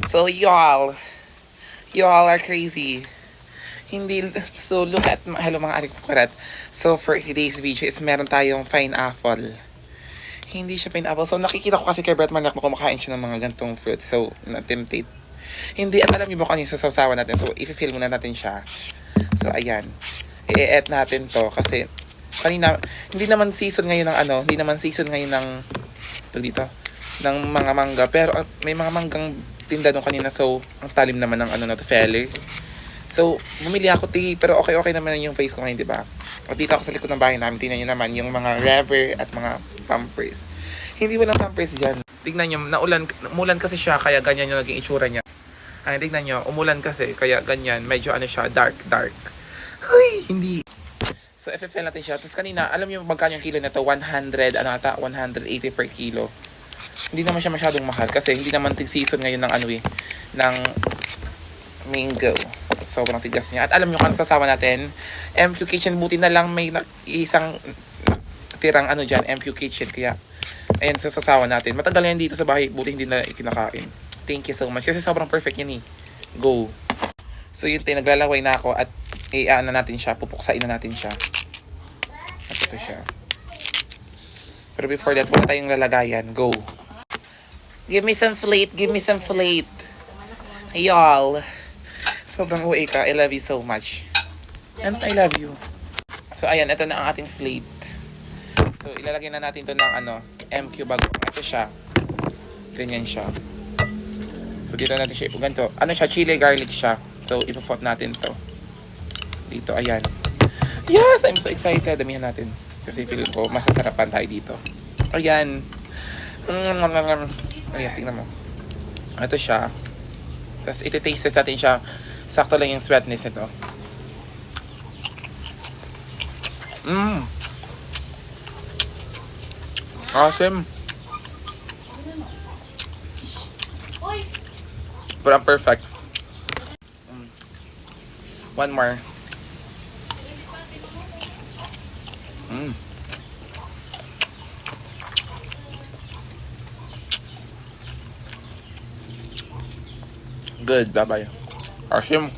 So y'all are crazy. Hindi, so look at, hello mga arik furat. So for today's video is meron tayong pineapple. Hindi siya pineapple. So nakikita ko kasi kay Brett Manak na kumakain siya ng mga gantong fruit. So na-temptate. Hindi, at alam niyo ba kung ano yung sasawsawan natin. So i-fill muna natin siya. So ayan. I-add natin to kasi kanina, hindi naman season ngayon ng hindi naman season ngayon ng dito, ng mga mangga. Pero may mga manggang tinda doon kanina. So ang talim naman ng na to, feller. So, bumili ako pero okay naman yung face ko ngayon, di ba? O dito ako sa likod ng bahay namin, tingnan nyo naman yung mga Rever at mga Pampers. Hindi walang Pampers dyan. Tignan nyo, umulan kasi siya, kaya ganyan yung naging itsura niya. Ay, tignan nyo, umulan kasi, kaya ganyan, medyo siya, dark. Huy, hindi. So, FFL natin siya. Tapos kanina, alam nyo magkano yung kilo na to? 180 per kilo. Hindi naman siya masyadong mahal kasi hindi naman season ngayon ng ng mango. Sobrang tigas niya. At alam nyo kung ano sasawa natin? MQ Kitchen. Buti na lang may isang tirang dyan, MQ Kitchen. Kaya, ayan, sasawa natin. Matagal yan dito sa bahay. Buti hindi na ikinakain. Thank you so much. Kasi sobrang perfect yan eh. Go. So yun tayo, naglalaway na ako at natin siya. Pupuksain na natin siya. At ito siya. Pero before that, wala tayong lalagayan. Go. Give me some flate. Y'all. Sobrang uwi ka. I love you so much. And I love you. So, ayan. Ito na ang ating plate. So, ilalagay na natin to ng MQ bago. Ito siya. Ganyan siya. So, dito natin siya ganito. Siya? Chili garlic siya. So, ipofot natin to. Dito, ayan. Yes! I'm so excited. Damihan natin. Kasi feel ko masasarapan tayo dito. Ayan. Ayan, tingnan mo. Ito siya. Tapos, iti-taste natin siya. Sakto lang yung sweetness nito. Awesome. Parang perfect. One more. Good. Bye-bye. Awesome.